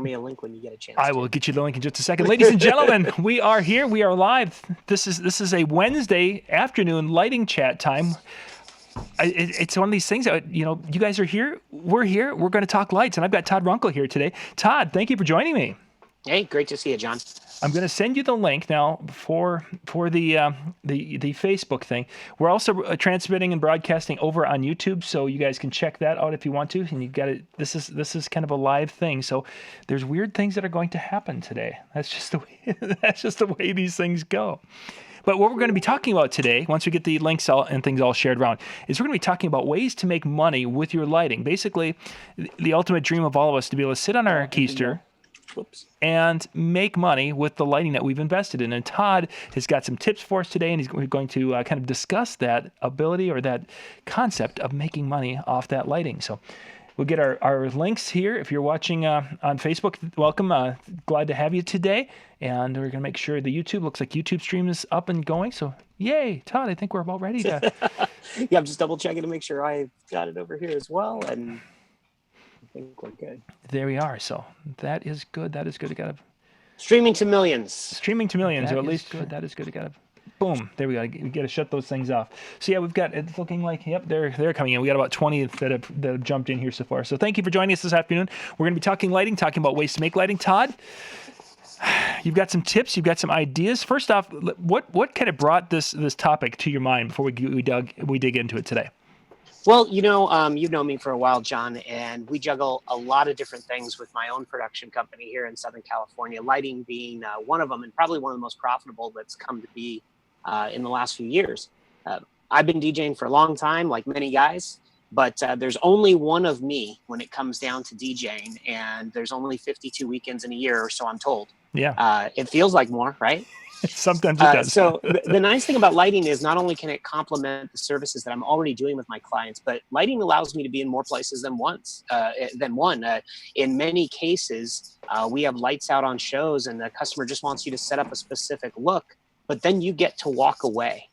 me a link when you get a chance. I will get you the link in just a second. Ladies and gentlemen, we are here. We are live. This is a Wednesday afternoon lighting chat time. It's one of these things that, you guys are here. We're here. We're going to talk lights. And I've got Todd Runkle here today. Todd, thank you for joining me. Hey, great to see you, John. I'm going to send you the link now for the Facebook thing. We're also transmitting and broadcasting over on YouTube, so you guys can check that out if you want to. And you got it. This is kind of a live thing, so there's weird things that are going to happen today. That's just the way these things go. But what we're going to be talking about today, once we get the links and things all shared around, is we're going to be talking about ways to make money with your lighting. Basically, the ultimate dream of all of us to be able to sit on our keister and make money with the lighting that we've invested in. And Todd has got some tips for us today, and he's going to kind of discuss that ability or that concept of making money off that lighting. So we'll get our links here. If you're watching on Facebook, welcome. Glad to have you today. And we're going to make sure the YouTube looks like YouTube stream is up and going. So yay, Todd, I think we're about ready to. Yeah, I'm just double checking to make sure I got it over here as well. And I think we're good. There we are. So that is good. That is good. We got streaming to millions, or at least good. That is good. We got boom. There we go. We got to shut those things off. So yeah, we've got it's looking like they're coming in. We got about 20 that have jumped in here so far. So thank you for joining us this afternoon. We're going to be talking lighting, talking about ways to make lighting. Todd, you've got some tips. You've got some ideas. First off, what kind of brought this topic to your mind before we dig into it today? Well, you've known me for a while, John, and we juggle a lot of different things with my own production company here in Southern California, lighting being one of them, and probably one of the most profitable that's come to be in the last few years. I've been DJing for a long time, like many guys, but there's only one of me when it comes down to DJing, and there's only 52 weekends in a year, or so I'm told. Yeah. It feels like more, right? Sometimes it does. So the nice thing about lighting is not only can it complement the services that I'm already doing with my clients, but lighting allows me to be in more places than one. In many cases, we have lights out on shows and the customer just wants you to set up a specific look, but then you get to walk away.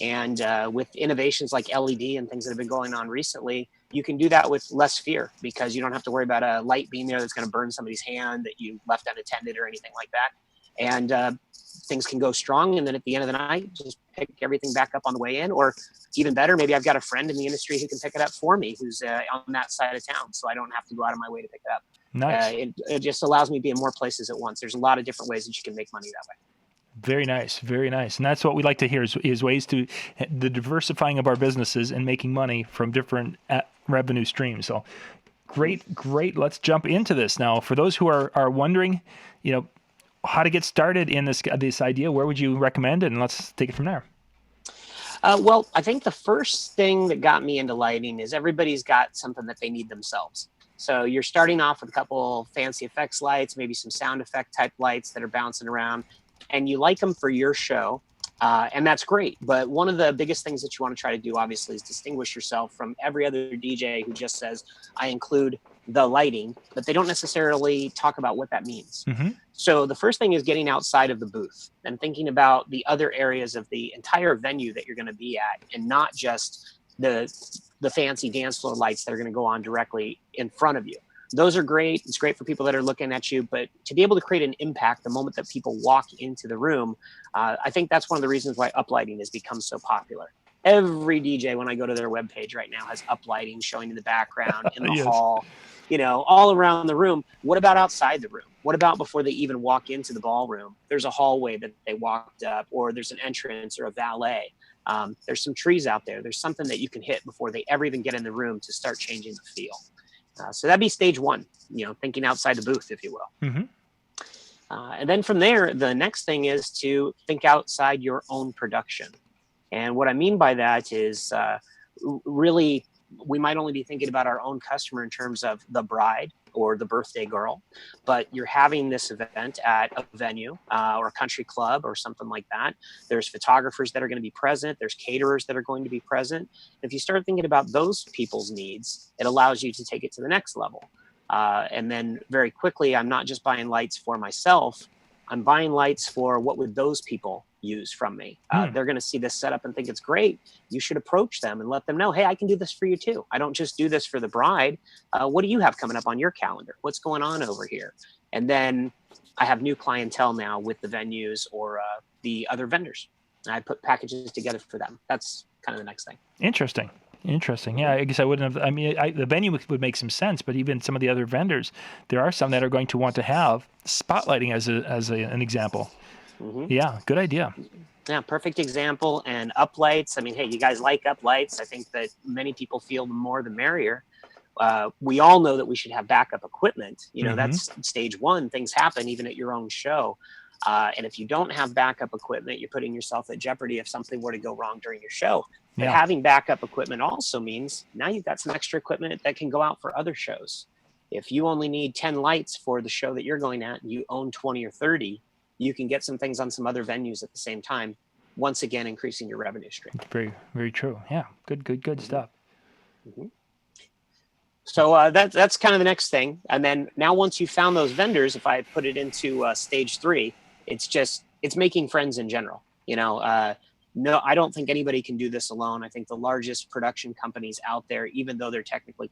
And with innovations like LED and things that have been going on recently, you can do that with less fear because you don't have to worry about a light being there that's going to burn somebody's hand that you left unattended or anything like that. And things can go strong, and then at the end of the night, just pick everything back up on the way in. Or even better, maybe I've got a friend in the industry who can pick it up for me, who's on that side of town, so I don't have to go out of my way to pick it up. Nice. It just allows me to be in more places at once. There's a lot of different ways that you can make money that way. Very nice, very nice. And that's what we like to hear is ways to the diversifying of our businesses and making money from different revenue streams. So great. Let's jump into this now. For those who are wondering, how to get started in this idea, where would you recommend it? And let's take it from there. Well, I think the first thing that got me into lighting is everybody's got something that they need themselves. So you're starting off with a couple fancy effects lights, maybe some sound effect type lights that are bouncing around, and you like them for your show. And that's great. But one of the biggest things that you want to try to do, obviously, is distinguish yourself from every other DJ who just says, I include the lighting, but they don't necessarily talk about what that means. Mm-hmm. So the first thing is getting outside of the booth and thinking about the other areas of the entire venue that you're going to be at, and not just the fancy dance floor lights that are going to go on directly in front of you. Those are great. It's great for people that are looking at you, but to be able to create an impact the moment that people walk into the room, I think that's one of the reasons why uplighting has become so popular. Every DJ, when I go to their webpage right now, has uplighting showing in the background, in the Yes. hall, all around the room. What about outside the room? What about before they even walk into the ballroom? There's a hallway that they walked up, or there's an entrance or a valet. There's some trees out there. There's something that you can hit before they ever even get in the room to start changing the feel. So that'd be stage one, thinking outside the booth, if you will. Mm-hmm. And then from there, the next thing is to think outside your own production. And what I mean by that is really, we might only be thinking about our own customer in terms of the bride or the birthday girl, but you're having this event at a venue or a country club or something like that. There's photographers that are going to be present. There's caterers that are going to be present. If you start thinking about those people's needs, it allows you to take it to the next level. And then very quickly, I'm not just buying lights for myself. I'm buying lights for what would those people use from me. They're going to see this setup and think it's great. You should approach them and let them know, hey, I can do this for you too. I don't just do this for the bride. What do you have coming up on your calendar? What's going on over here? And then I have new clientele now with the venues or the other vendors. And I put packages together for them. That's kind of the next thing. Interesting. Yeah, I guess I wouldn't have. I mean, the venue would make some sense, but even some of the other vendors, there are some that are going to want to have spotlighting as an example. Yeah, good idea. Yeah, perfect example. And uplights. I mean, hey, you guys like uplights. I think that many people feel the more the merrier. We all know that we should have backup equipment. You know, that's stage one. Things happen even at your own show. And if you don't have backup equipment, you're putting yourself at jeopardy if something were to go wrong during your show. But having backup equipment also means now you've got some extra equipment that can go out for other shows. If you only need 10 lights for the show that you're going at, and you own 20 or 30, you can get some things on some other venues at the same time, once again increasing your revenue stream. Very, very true. Yeah, good stuff. So that's kind of the next thing. And then now once you found those vendors, if I put it into stage 3, it's making friends in general. You know, no, I don't think anybody can do this alone. I think the largest production companies out there, even though they're technically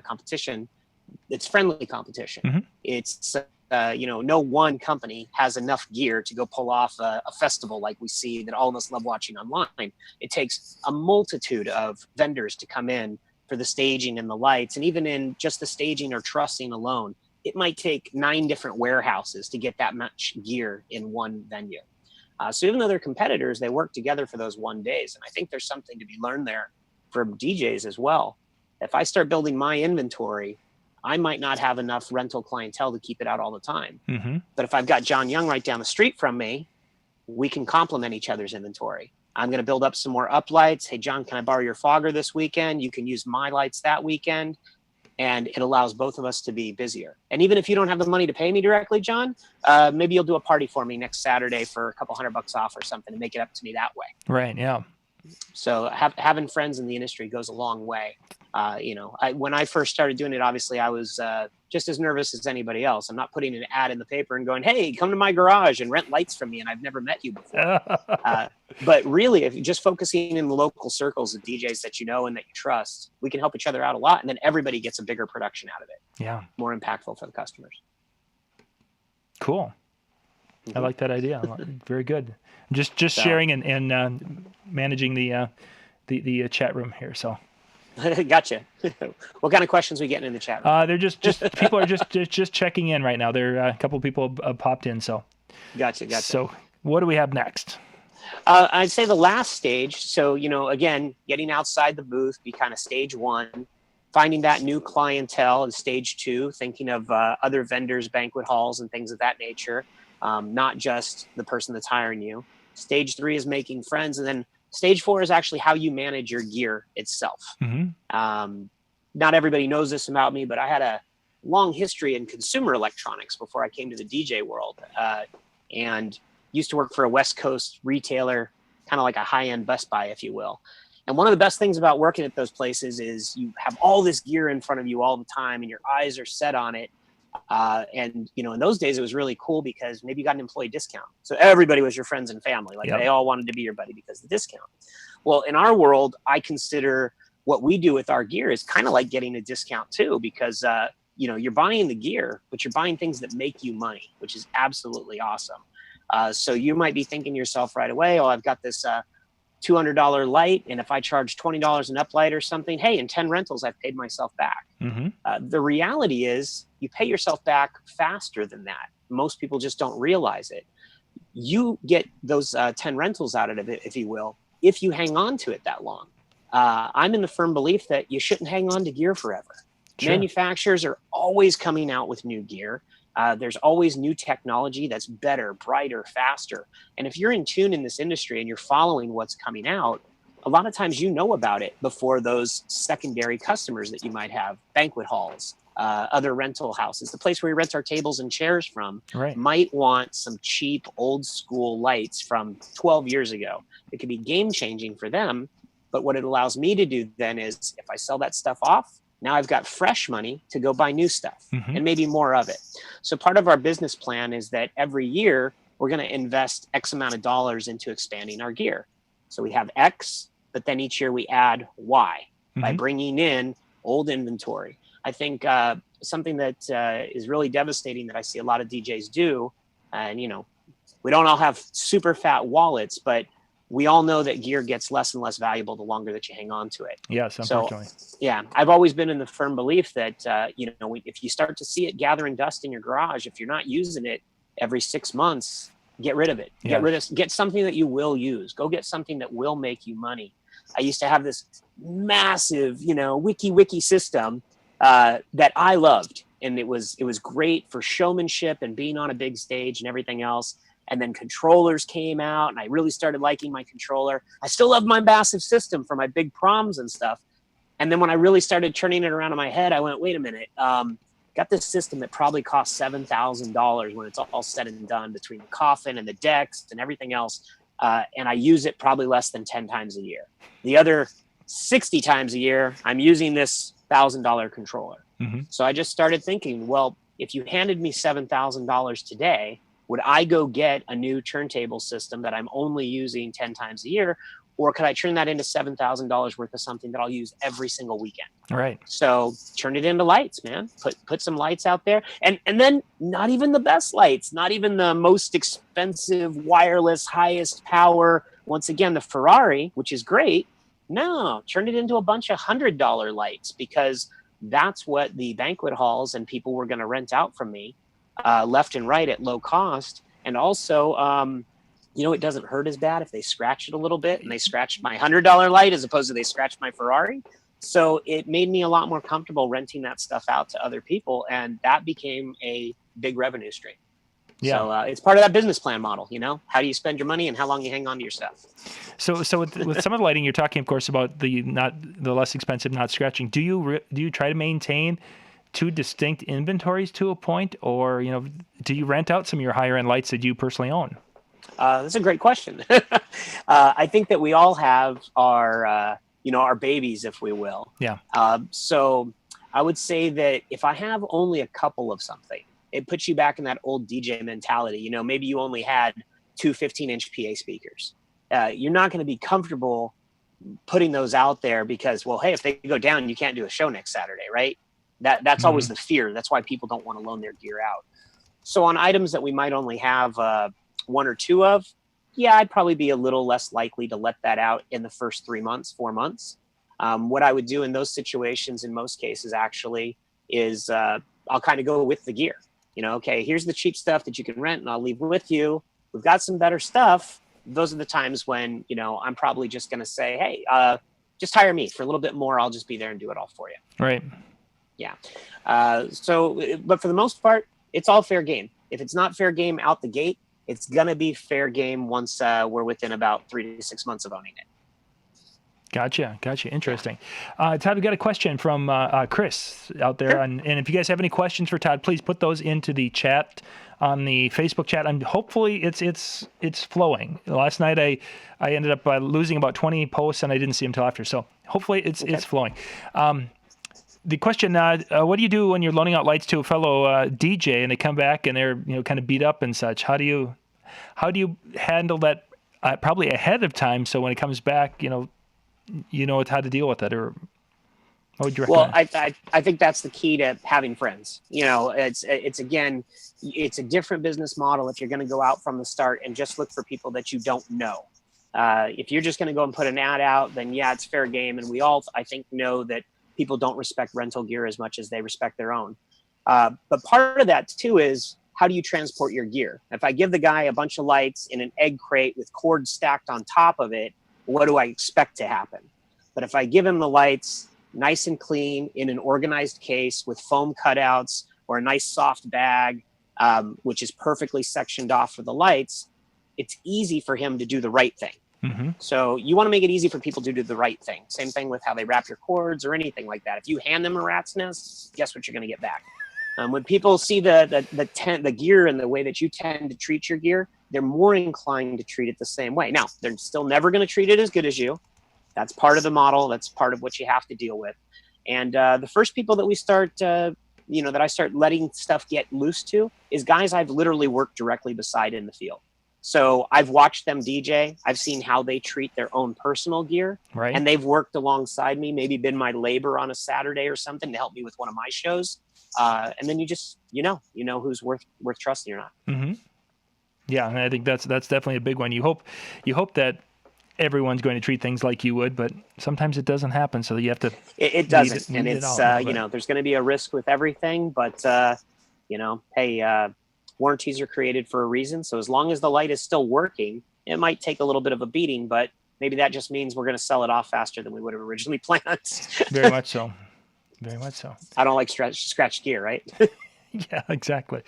competition, it's friendly competition. It's, no one company has enough gear to go pull off a festival like we see that all of us love watching online. It takes a multitude of vendors to come in for the staging and the lights. And even in just the staging or trussing alone, it might take 9 different warehouses to get that much gear in one venue. So even though they're competitors, they work together for those 1 days. And I think there's something to be learned there from DJs as well. If I start building my inventory, I might not have enough rental clientele to keep it out all the time. But if I've got John Young right down the street from me, we can complement each other's inventory. I'm going to build up some more uplights. Hey, John, can I borrow your fogger this weekend? You can use my lights that weekend. And it allows both of us to be busier. And even if you don't have the money to pay me directly, John, maybe you'll do a party for me next Saturday for a couple $100 off or something and make it up to me that way. Right. Yeah. So having friends in the industry goes a long way. When I first started doing it, obviously I was just as nervous as anybody else. I'm not putting an ad in the paper and going, hey, come to my garage and rent lights from me. And I've never met you before. But really, if you're just focusing in the local circles of DJs that you know and that you trust, we can help each other out a lot. And then everybody gets a bigger production out of it. Yeah. More impactful for the customers. Cool. I like that idea. Very good. Just sharing and managing the chat room here. So. Gotcha. What kind of questions are we getting in the chat room? They're just people are just checking in right now. There a couple of people popped in. So. Gotcha. So what do we have next? I'd say the last stage. So, again, getting outside the booth, be kind of stage 1, finding that new clientele is stage 2, thinking of other vendors, banquet halls and things of that nature. Not just the person that's hiring you. Stage 3 is making friends. And then stage 4 is actually how you manage your gear itself. Not everybody knows this about me, but I had a long history in consumer electronics before I came to the DJ world. And used to work for a West Coast retailer, kind of like a high-end Best Buy, if you will. And one of the best things about working at those places is you have all this gear in front of you all the time and your eyes are set on it. And in those days it was really cool because maybe you got an employee discount. So everybody was your friends and family. They all wanted to be your buddy because of the discount. Well, in our world, I consider what we do with our gear is kind of like getting a discount too, because, you're buying the gear, but you're buying things that make you money, which is absolutely awesome. So you might be thinking to yourself right away, I've got this $200 light. And if I charge $20 an uplight or something, hey, in 10 rentals, I've paid myself back. The reality is you pay yourself back faster than that. Most people just don't realize it. You get those 10 rentals out of it, if you will, if you hang on to it that long. I'm in the firm belief that you shouldn't hang on to gear forever. Sure. Manufacturers are always coming out with new gear. There's always new technology that's better, brighter, faster. And if you're in tune in this industry and you're following what's coming out, a lot of times you know about it before those secondary customers that you might have, banquet halls, other rental houses, the place where we rent our tables and chairs from, might want some cheap old school lights from 12 years ago. It could be game changing for them. But what it allows me to do then is if I sell that stuff off, now I've got fresh money to go buy new stuff and maybe more of it. So part of our business plan is that every year we're going to invest X amount of dollars into expanding our gear. So we have X, but then each year we add Y by bringing in old inventory. I think something that is really devastating that I see a lot of DJs do. And, we don't all have super fat wallets, but we all know that gear gets less and less valuable the longer that you hang on to it. Yes, unfortunately. So, yeah, I've always been in the firm belief that, if you start to see it gathering dust in your garage, if you're not using it every 6 months, get rid of it. Get something that you will use. Go get something that will make you money. I used to have this massive, wiki system that I loved. And it was great for showmanship and being on a big stage and everything else. And then controllers came out, and I really started liking my controller. I still love my massive system for my big proms and stuff. And then when I really started turning it around in my head, I went, wait a minute, got this system that probably costs $7,000 when it's all said and done, between the coffin and the decks and everything else. And I use it probably less than 10 times a year. The other 60 times a year, I'm using this $1,000 controller. Mm-hmm. So I just started thinking, well, if you handed me $7,000 today, would I go get a new turntable system that I'm only using 10 times a year? Or could I turn that into $7,000 worth of something that I'll use every single weekend? Right. So turn it into lights, man. Put some lights out there. And then not even the best lights, not even the most expensive, wireless, highest power. Once again, the Ferrari, which is great. No, turn it into a bunch of $100 lights, because that's what the banquet halls and people were going to rent out from me left and right at low cost. And also, it doesn't hurt as bad if they scratch it a little bit, and they scratched my $100 light as opposed to they scratched my Ferrari. So it made me a lot more comfortable renting that stuff out to other people. And that became a big revenue stream. Yeah. So it's part of that business plan model, how do you spend your money and how long you hang on to your stuff. So with some of the lighting, you're talking, of course, about the less expensive, not scratching. Do you try to maintain two distinct inventories to a point, or do you rent out some of your higher end lights that you personally own? That's a great question. I think that we all have our babies, if we will. Yeah. So I would say that if I have only a couple of something, it puts you back in that old DJ mentality. Maybe you only had two 15-inch PA speakers. You're not going to be comfortable putting those out there because, well, hey, if they go down, you can't do a show next Saturday, right? That's always the fear. That's why people don't want to loan their gear out. So on items that we might only have one or two of, yeah, I'd probably be a little less likely to let that out in the first 4 months. What I would do in those situations, in most cases, actually, is I'll kind of go with the gear. Okay, here's the cheap stuff that you can rent, and I'll leave with you. We've got some better stuff. Those are the times when, I'm probably just going to say, hey, just hire me for a little bit more. I'll just be there and do it all for you. Right. Yeah. But for the most part, it's all fair game. If it's not fair game out the gate, it's going to be fair game once we're within about 3 to 6 months of owning it. Gotcha. Interesting. Todd, we got a question from Chris out there. Sure. And if you guys have any questions for Todd, please put those into the chat on the Facebook chat. And hopefully it's flowing. Last night I ended up losing about 20 posts, and I didn't see them until after. So hopefully it's flowing. The question, what do you do when you're loaning out lights to a fellow DJ and they come back and they're kind of beat up and such? How do you handle that probably ahead of time, so when it comes back, you know how to deal with it? Or what would you recommend? Well, I think that's the key to having friends. It's a different business model if you're going to go out from the start and just look for people that you don't know. If you're just going to go and put an ad out, then yeah, it's fair game. And we all, I think, know that people don't respect rental gear as much as they respect their own. But part of that too is, how do you transport your gear? If I give the guy a bunch of lights in an egg crate with cords stacked on top of it, what do I expect to happen? But if I give him the lights nice and clean in an organized case with foam cutouts or a nice soft bag, which is perfectly sectioned off for the lights, it's easy for him to do the right thing. Mm-hmm. So you want to make it easy for people to do the right thing. Same thing with how they wrap your cords or anything like that. If you hand them a rat's nest, guess what you're going to get back? When people see the gear and the way that you tend to treat your gear, they're more inclined to treat it the same way. Now, they're still never going to treat it as good as you. That's part of the model. That's part of what you have to deal with. And the first people that we start, that I start letting stuff get loose to is guys I've literally worked directly beside in the field. So I've watched them DJ. I've seen how they treat their own personal gear. Right. And they've worked alongside me, maybe been my labor on a Saturday or something to help me with one of my shows. And then you know who's worth trusting or not. Mm-hmm. Yeah, and I think that's definitely a big one. You hope that everyone's going to treat things like you would, but sometimes it doesn't happen. So you have to. It doesn't, and it's there's going to be a risk with everything, but hey, warranties are created for a reason. So as long as the light is still working, it might take a little bit of a beating, but maybe that just means we're going to sell it off faster than we would have originally planned. Very much so. Very much so. I don't like scratch gear, right? Yeah, exactly.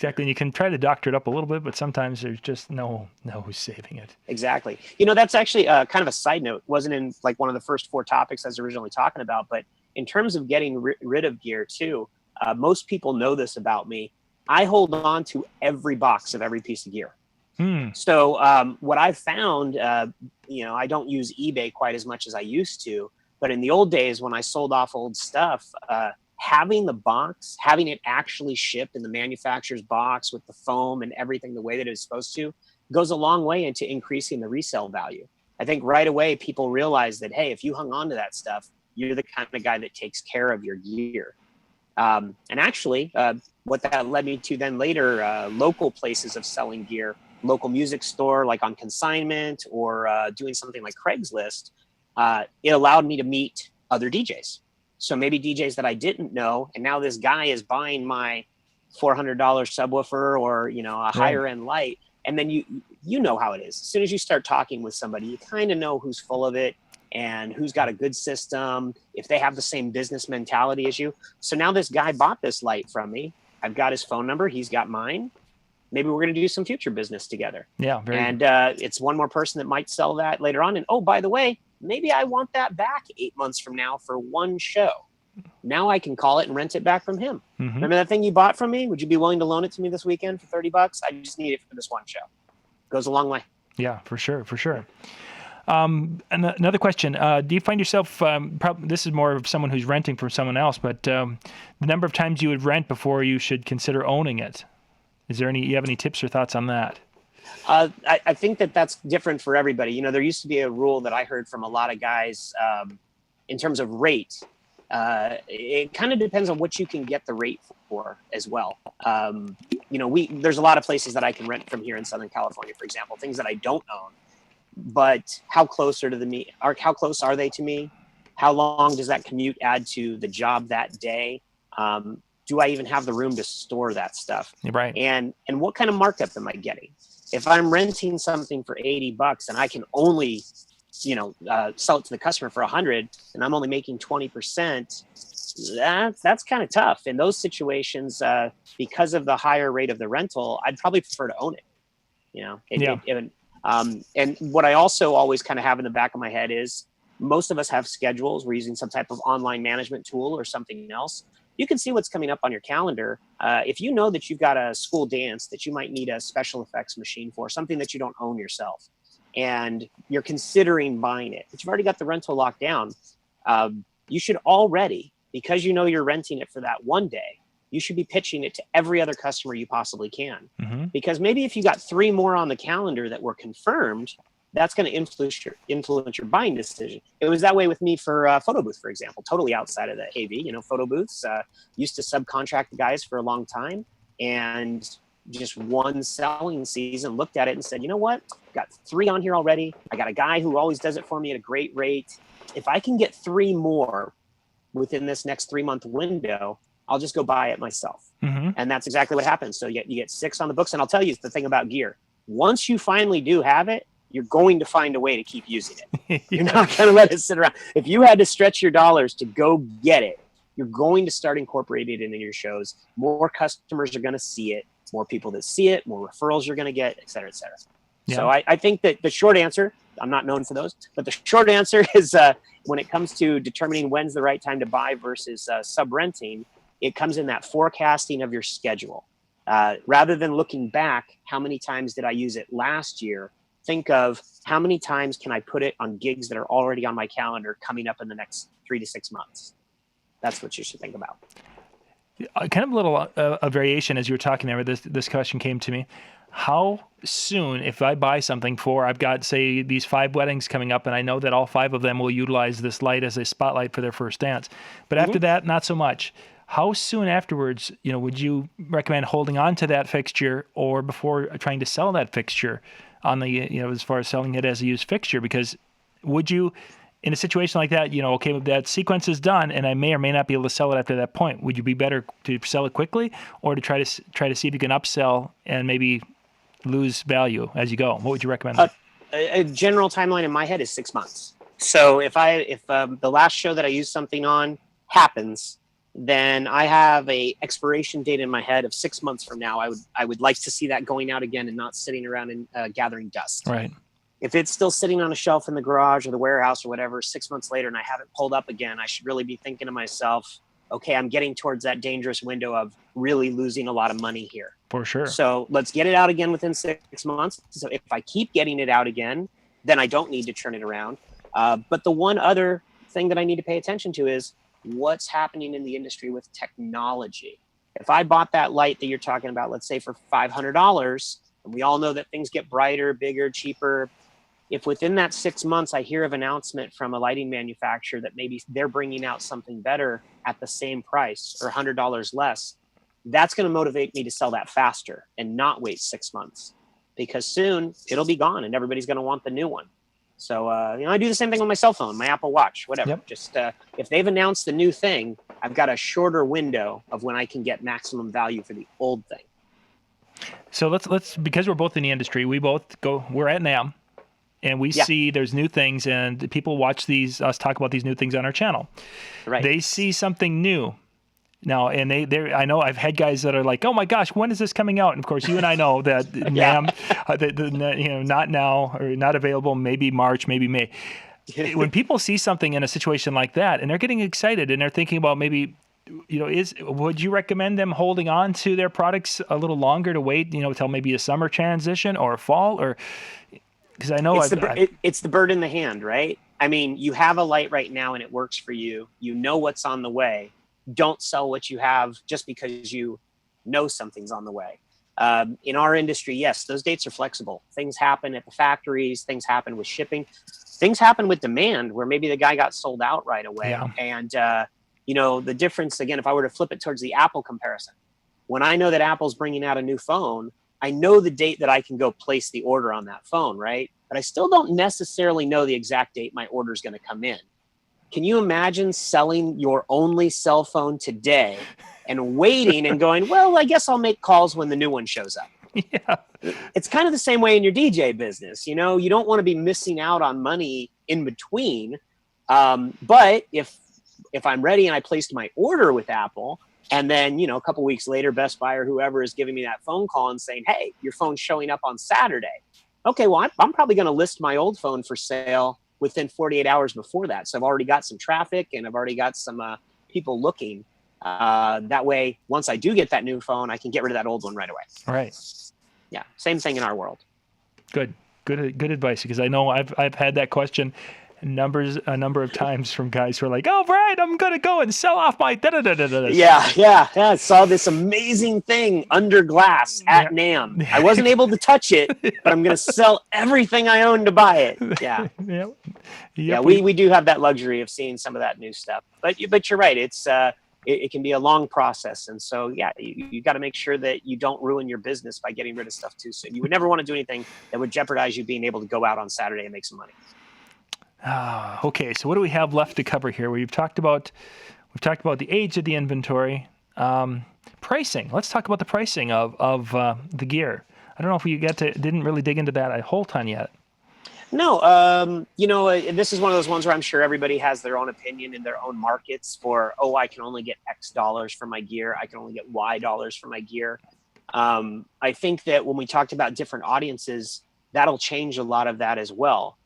And you can try to doctor it up a little bit, but sometimes there's just no who's saving it. Exactly. That's actually kind of a side note. It wasn't in like one of the first 4 topics I was originally talking about, but in terms of getting rid of gear too, most people know this about me. I hold on to every box of every piece of gear. So what I've found, I don't use eBay quite as much as I used to, but in the old days when I sold off old stuff, having the box, having it actually shipped in the manufacturer's box with the foam and everything the way that it's supposed to, goes a long way into increasing the resale value. I think right away people realize that, hey, if you hung on to that stuff, you're the kind of guy that takes care of your gear. And actually, what that led me to then later, local places of selling gear, local music store like on consignment or doing something like Craigslist, it allowed me to meet other DJs. So maybe DJs that I didn't know, and now this guy is buying my $400 subwoofer or a higher end light, and then you know how it is. As soon as you start talking with somebody, you kind of know who's full of it and who's got a good system, if they have the same business mentality as you. So now this guy bought this light from me. I've got his phone number. He's got mine. Maybe we're going to do some future business together. Yeah, and it's one more person that might sell that later on. And oh, by the way, maybe I want that back 8 months from now for one show. Now I can call it and rent it back from him. Mm-hmm. Remember that thing you bought from me? Would you be willing to loan it to me this weekend for $30? I just need it for this one show. Goes a long way. Yeah, for sure. Another question. Do you find yourself, this is more of someone who's renting from someone else, but the number of times you would rent before you should consider owning it? Is there you have any tips or thoughts on that? I think that's different for everybody. There used to be a rule that I heard from a lot of guys in terms of rate. It kind of depends on what you can get the rate for as well. There's a lot of places that I can rent from here in Southern California, for example, things that I don't own. But how close are they to me? How long does that commute add to the job that day? Do I even have the room to store that stuff? Right. And what kind of markup am I getting? If I'm renting something for $80 and I can only, sell it to the customer for $100 and I'm only making 20%, that's kind of tough. In those situations, because of the higher rate of the rental, I'd probably prefer to own it. And what I also always kind of have in the back of my head is most of us have schedules. We're using some type of online management tool or something else. You can see what's coming up on your calendar. If you know that you've got a school dance that you might need a special effects machine for, something that you don't own yourself, and you're considering buying it, but you've already got the rental locked down, you should already, because you're renting it for that one day, you should be pitching it to every other customer you possibly can. Mm-hmm. Because maybe if you got 3 more on the calendar that were confirmed, that's going to influence your buying decision. It was that way with me for photo booth, for example, totally outside of the AV. Photo booths, used to subcontract the guys for a long time, and just one selling season looked at it and said, you know what? Got 3 on here already. I got a guy who always does it for me at a great rate. If I can get 3 more within this next 3-month window, I'll just go buy it myself. Mm-hmm. And that's exactly what happens. So you get 6 on the books. And I'll tell you the thing about gear. Once you finally do have it, you're going to find a way to keep using it. You're not going to let it sit around. If you had to stretch your dollars to go get it, you're going to start incorporating it in your shows. More customers are going to see it. More people that see it, more referrals you're going to get, et cetera, et cetera. Yeah. So I think that the short answer, I'm not known for those, but the short answer is when it comes to determining when's the right time to buy versus sub-renting, it comes in that forecasting of your schedule. Rather than looking back, how many times did I use it last year? Think of how many times can I put it on gigs that are already on my calendar coming up in the next 3 to 6 months. That's what you should think about. Kind of a little a variation as you were talking there. This question came to me. How soon, if I buy something I've got, say, these 5 weddings coming up, and I know that all 5 of them will utilize this light as a spotlight for their first dance, but after that, not so much. How soon afterwards, would you recommend holding on to that fixture, or before trying to sell that fixture on the, as far as selling it as a used fixture? Because would you, in a situation like that, okay, that sequence is done, and I may or may not be able to sell it after that point. Would you be better to sell it quickly, or to try to see if you can upsell and maybe lose value as you go? What would you recommend? A general timeline in my head is 6 months. So if the last show that I used something on happens, then I have a expiration date in my head of 6 months from now. I would like to see that going out again and not sitting around and gathering dust. Right. If it's still sitting on a shelf in the garage or the warehouse or whatever, 6 months later, and I haven't pulled up again, I should really be thinking to myself, okay, I'm getting towards that dangerous window of really losing a lot of money here. For sure. So let's get it out again within 6 months. So if I keep getting it out again, then I don't need to turn it around. But the one other thing that I need to pay attention to is what's happening in the industry with technology. If I bought that light that you're talking about, let's say for $500, and we all know that things get brighter, bigger, cheaper. If within that 6 months I hear of an announcement from a lighting manufacturer that maybe they're bringing out something better at the same price or $100 less, that's going to motivate me to sell that faster and not wait 6 months, because soon it'll be gone and everybody's going to want the new one. So, I do the same thing with my cell phone, my Apple Watch, whatever. Yep. Just if they've announced the new thing, I've got a shorter window of when I can get maximum value for the old thing. So let's because we're both in the industry, we're at NAMM, and we see there's new things, and people watch us talk about these new things on our channel. Right. They see something new. Now, and I know I've had guys that are like, "Oh my gosh, when is this coming out?" And of course, you and I know that NAMM, not now or not available. Maybe March, maybe May. When people see something in a situation like that, and they're getting excited, and they're thinking about maybe, would you recommend them holding on to their products a little longer to wait, till maybe a summer transition or a fall, or because I know it's the bird in the hand, right? I mean, you have a light right now and it works for you. You know what's on the way. Don't sell what you have just because you know something's on the way. In our industry, yes, those dates are flexible. Things happen at the factories. Things happen with shipping. Things happen with demand where maybe the guy got sold out right away. Yeah. And, the difference, again, if I were to flip it towards the Apple comparison, when I know that Apple's bringing out a new phone, I know the date that I can go place the order on that phone, right? But I still don't necessarily know the exact date my order is going to come in. Can you imagine selling your only cell phone today and waiting and going, well, I guess I'll make calls when the new one shows up? Yeah. It's kind of the same way in your DJ business. You don't want to be missing out on money in between. But if I'm ready and I placed my order with Apple, and then, a couple weeks later, Best Buy or whoever is giving me that phone call and saying, hey, your phone's showing up on Saturday. Okay, well, I'm probably going to list my old phone for sale within 48 hours before that. So I've already got some traffic and I've already got some people looking. That way, once I do get that new phone, I can get rid of that old one right away. Right. Yeah. Same thing in our world. Good advice, because I know I've had that question a number of times from guys who are like, "Oh, right, I'm gonna go and sell off my da-da-da-da-da." Yeah. I saw this amazing thing under glass at NAMM. I wasn't able to touch it, but I'm gonna sell everything I own to buy it. Yeah. Yeah. We do have that luxury of seeing some of that new stuff. But you're right. It's it can be a long process, and so you got to make sure that you don't ruin your business by getting rid of stuff too soon. You would never want to do anything that would jeopardize you being able to go out on Saturday and make some money. Okay, so what do we have left to cover here? We've talked about the age of the inventory, pricing. Let's talk about the pricing of the gear. I don't know if we didn't really dig into that a whole ton yet. No, this is one of those ones where I'm sure everybody has their own opinion in their own markets for, I can only get X dollars for my gear. I can only get Y dollars for my gear. I think that when we talked about different audiences, that'll change a lot of that as well.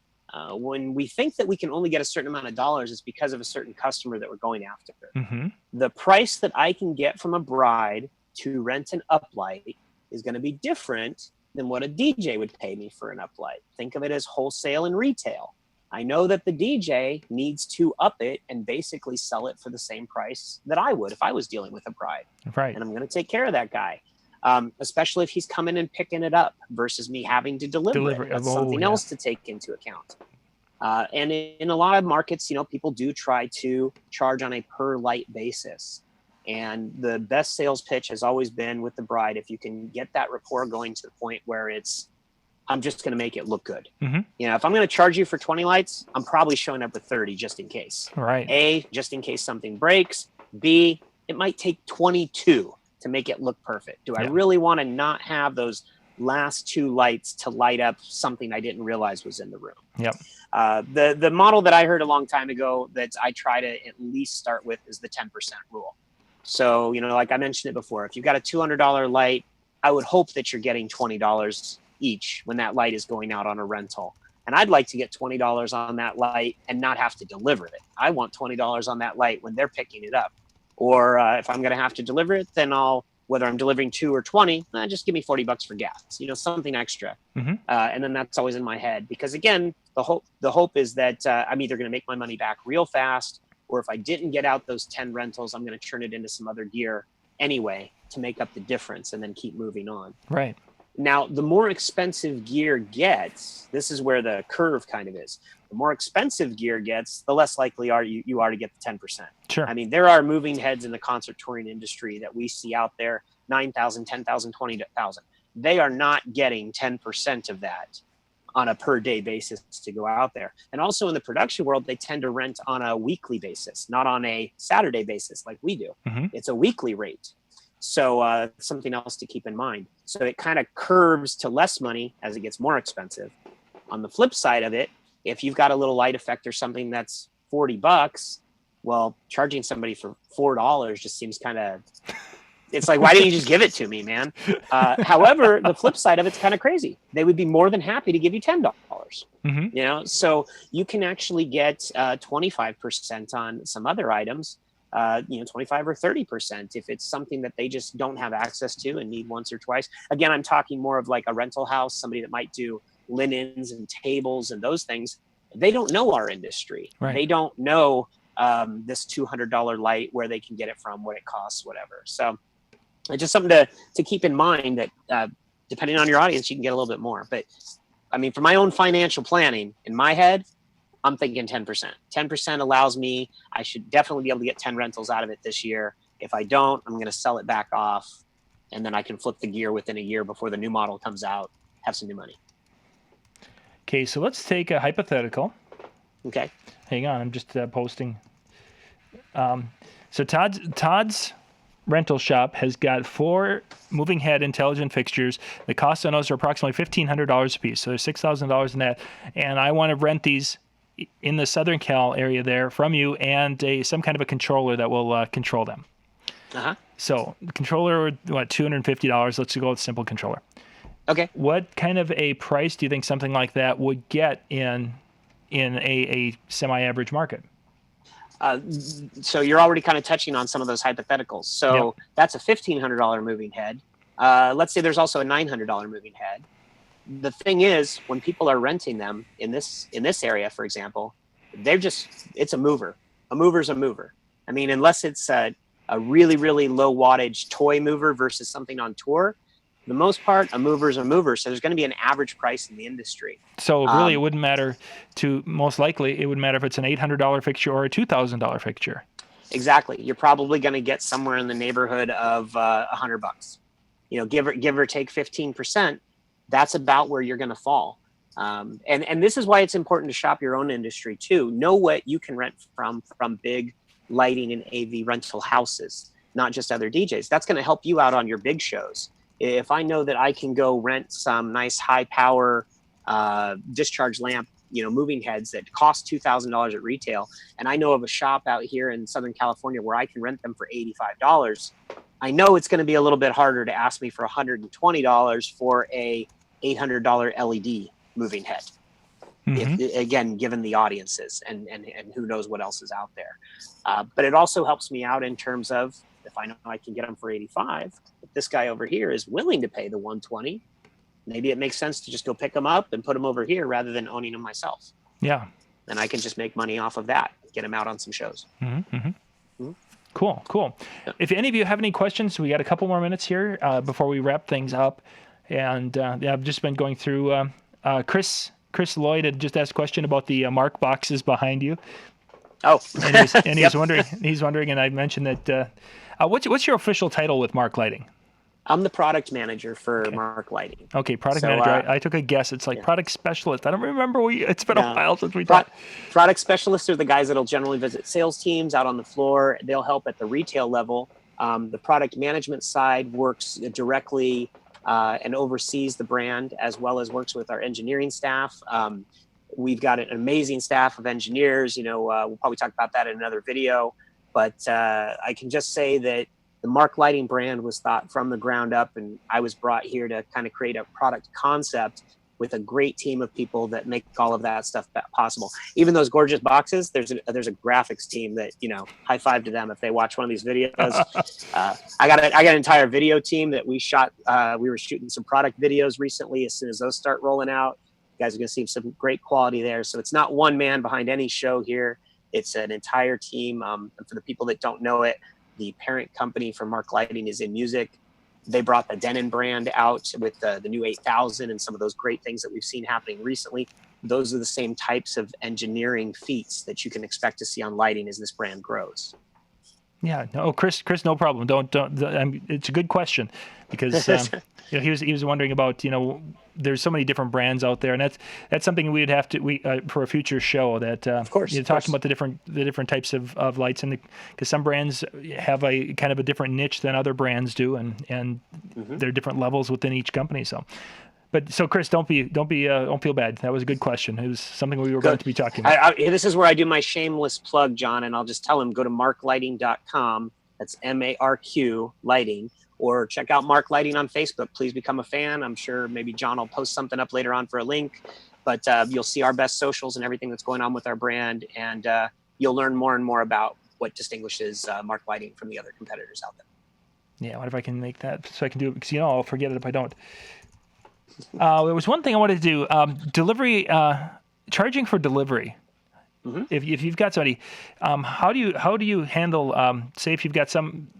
When we think that we can only get a certain amount of dollars, it's because of a certain customer that we're going after. Mm-hmm. The price that I can get from a bride to rent an uplight is going to be different than what a DJ would pay me for an uplight. Think of it as wholesale and retail. I know that the DJ needs to up it and basically sell it for the same price that I would if I was dealing with a bride. Right. And I'm going to take care of that guy, especially if he's coming and picking it up versus me having to deliver it. That's something else to take into account. And in a lot of markets, people do try to charge on a per light basis. And the best sales pitch has always been with the bride, if you can get that rapport going to the point where I'm just going to make it look good. Mm-hmm. If I'm going to charge you for 20 lights, I'm probably showing up with 30 just in case. Right. A, just in case something breaks. B, it might take 22 to make it look perfect. Do I really want to not have those last 2 lights to light up something I didn't realize was in the room? Yep. The model that I heard a long time ago that I try to at least start with is the 10% rule. So, like I mentioned it before, if you've got a $200 light, I would hope that you're getting $20 each when that light is going out on a rental. And I'd like to get $20 on that light and not have to deliver it. I want $20 on that light when they're picking it up. Or if I'm going to have to deliver it, then whether I'm delivering 2 or 20, just give me $40 for gas, something extra. Mm-hmm. And then that's always in my head, because again, the hope is that I'm either going to make my money back real fast, or if I didn't get out those 10 rentals, I'm going to turn it into some other gear anyway to make up the difference and then keep moving on. Right. Now, the more expensive gear gets, this is where the curve kind of is. The more expensive gear gets, the less likely you are to get the 10%. Sure. I mean, there are moving heads in the concert touring industry that we see out there, 9,000, 10,000, 20,000. They are not getting 10% of that on a per day basis to go out there. And also in the production world, they tend to rent on a weekly basis, not on a Saturday basis like we do. Mm-hmm. It's a weekly rate. So something else to keep in mind. So it kind of curves to less money as it gets more expensive. On the flip side of it, if you've got a little light effect or something that's $40, well, charging somebody for $4 just seems kind of, it's like, why didn't you just give it to me, man? However, the flip side of it's kind of crazy. They would be more than happy to give you $10. Mm-hmm. So you can actually get 25% on some other items. 25 or 30% if it's something that they just don't have access to and need once or twice. Again, I'm talking more of like a rental house, somebody that might do linens and tables and those things. They don't know our industry. Right. They don't know this $200 light, where they can get it from, what it costs, whatever. So it's just something to keep in mind that depending on your audience, you can get a little bit more. But I mean, for my own financial planning, in my head, I'm thinking 10%. 10% allows me, I should definitely be able to get 10 rentals out of it this year. If I don't, I'm going to sell it back off, and then I can flip the gear within a year before the new model comes out, have some new money. Okay, so let's take a hypothetical. Okay. Hang on, I'm just posting. So Todd's rental shop has got 4 moving head intelligent fixtures. The cost on those are approximately $1,500 a piece. So there's $6,000 in that. And I want to rent these in the Southern Cal area there from you, and some kind of a controller that will control them. Uh-huh. So the controller, $250. Let's go with simple controller. Okay. What kind of a price do you think something like that would get in a semi-average market? So you're already kind of touching on some of those hypotheticals. So That's a $1,500 moving head. Let's say there's also a $900 moving head. The thing is, when people are renting them in this area, for example, it's a mover. A mover's a mover. I mean, unless it's a really, really low wattage toy mover versus something on tour, for the most part, a mover's a mover. So there's going to be an average price in the industry. So really, it wouldn't matter most likely, it would matter if it's an $800 fixture or a $2,000 fixture. Exactly. You're probably going to get somewhere in the neighborhood of $100. Give or take 15%. That's about where you're going to fall. And this is why it's important to shop your own industry too. Know what you can rent from big lighting and AV rental houses, not just other DJs. That's going to help you out on your big shows. If I know that I can go rent some nice high power discharge lamp, moving heads that cost $2,000 at retail, and I know of a shop out here in Southern California where I can rent them for $85, I know it's going to be a little bit harder to ask me for $120 for a $800 LED moving head. Mm-hmm. Again, given the audiences and who knows what else is out there. But it also helps me out in terms of, if I know I can get them for 85, if this guy over here is willing to pay the 120, maybe it makes sense to just go pick them up and put them over here rather than owning them myself. Yeah. and I can just make money off of that, get them out on some shows. Cool. Yeah. If any of you have any questions, we got a couple more minutes here before we wrap things up. And I've just been going through. Chris Lloyd had just asked a question about the mark boxes behind you. Oh, and he's wondering. He's wondering, and I mentioned that. What's your official title with Mark Lighting? I'm the product manager for Mark Lighting. Okay, product manager. I took a guess. It's like product specialist. I don't remember. It's been a while since we talked. Product specialists are the guys that'll generally visit sales teams out on the floor. They'll help at the retail level. The product management side works directly and oversees the brand, as well as works with our engineering staff. We've got an amazing staff of engineers. We'll probably talk about that in another video. But I can just say that the Mark Lighting brand was thought from the ground up, and I was brought here to kind of create a product concept with a great team of people that make all of that stuff possible. Even those gorgeous boxes, there's a graphics team that, high five to them if they watch one of these videos. I got an entire video team that we shot. We were shooting some product videos recently. As soon as those start rolling out, you guys are going to see some great quality there. So it's not one man behind any show here. It's an entire team. And for the people that don't know it, the parent company for Mark Lighting is In Music. They brought the Denon brand out with the new 8000 and some of those great things that we've seen happening recently. Those are the same types of engineering feats that you can expect to see on lighting as this brand grows. Yeah, no, Chris, no problem. Don't. It's a good question because he was wondering about there's so many different brands out there, and that's something we'd have to for a future show that of course talking about the different types of lights, and because some brands have a kind of a different niche than other brands do, and there are different levels within each company. So Chris, don't feel bad. That was a good question. It was something we were going to be talking about. This is where I do my shameless plug, John, and I'll just tell him, go to marklighting.com. That's MARQ Lighting, or check out Mark Lighting on Facebook. Please become a fan. I'm sure maybe John will post something up later on for a link, but you'll see our best socials and everything that's going on with our brand, and you'll learn more and more about what distinguishes Mark Lighting from the other competitors out there. Yeah, what if I can make that so I can do it? Because I'll forget it if I don't. There was one thing I wanted to do. Delivery, charging for delivery. If you've got somebody, how do you handle? Say if you've got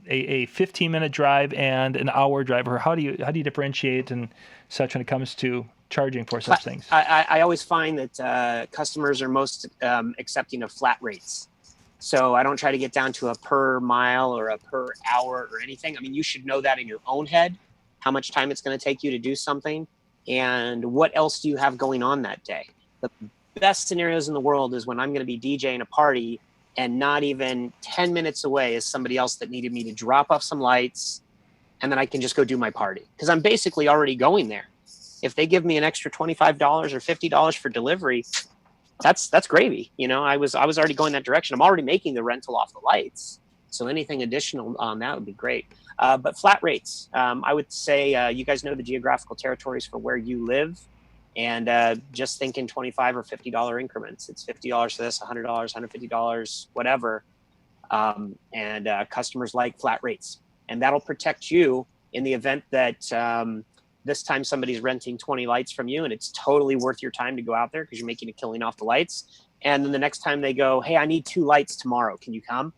a 15-minute drive and an hour drive, or how do you differentiate and such when it comes to charging for such things? I always find that customers are most accepting of flat rates. So I don't try to get down to a per mile or a per hour or anything. I mean, you should know that in your own head, how much time it's going to take you to do something. And what else do you have going on that day? The best scenarios in the world is when I'm going to be DJing a party and not even 10 minutes away is somebody else that needed me to drop off some lights, and then I can just go do my party because I'm basically already going there. If they give me an extra $25 or $50 for delivery, that's gravy. I was already going that direction. I'm already making the rental off the lights. So anything additional on that would be great. But flat rates, I would say you guys know the geographical territories for where you live, and just think in $25 or $50 increments. It's $50 for this, $100, $150, whatever. And customers like flat rates, and that'll protect you in the event that this time somebody's renting 20 lights from you, and it's totally worth your time to go out there because you're making a killing off the lights. And then the next time they go, hey, I need 2 lights tomorrow. Can you come?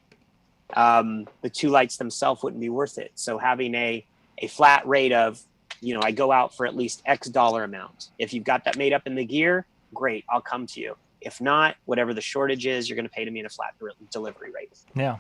The 2 lights themselves wouldn't be worth it. So having a flat rate of, I go out for at least X dollar amount. If you've got that made up in the gear, great, I'll come to you. If not, whatever the shortage is, you're going to pay to me in a flat delivery rate. Yeah.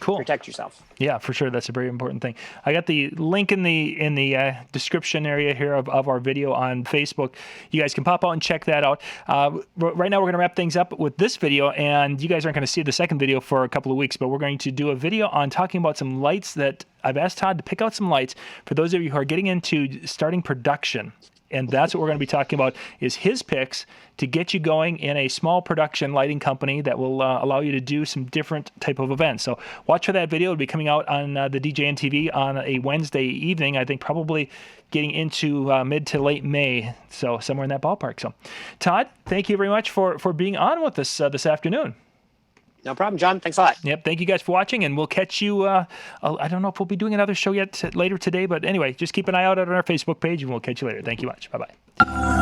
Cool. Protect yourself. Yeah, for sure. That's a very important thing. I got the link in the description area here of our video on Facebook. You guys can pop out and check that out. Right now, we're going to wrap things up with this video, and you guys aren't going to see the second video for a couple of weeks, but we're going to do a video on talking about some lights that I've asked Todd to pick out some lights for those of you who are getting into starting production. And that's what we're going to be talking about, is his picks to get you going in a small production lighting company that will allow you to do some different type of events. So watch for that video. It'll be coming out on the DJN TV on a Wednesday evening, I think probably getting into mid to late May, so somewhere in that ballpark. So Todd, thank you very much for being on with us this afternoon. No problem, John. Thanks a lot. Yep. Thank you guys for watching, and we'll catch you. I don't know if we'll be doing another show yet later today, but anyway, just keep an eye out on our Facebook page, and we'll catch you later. Thank you much. Bye-bye.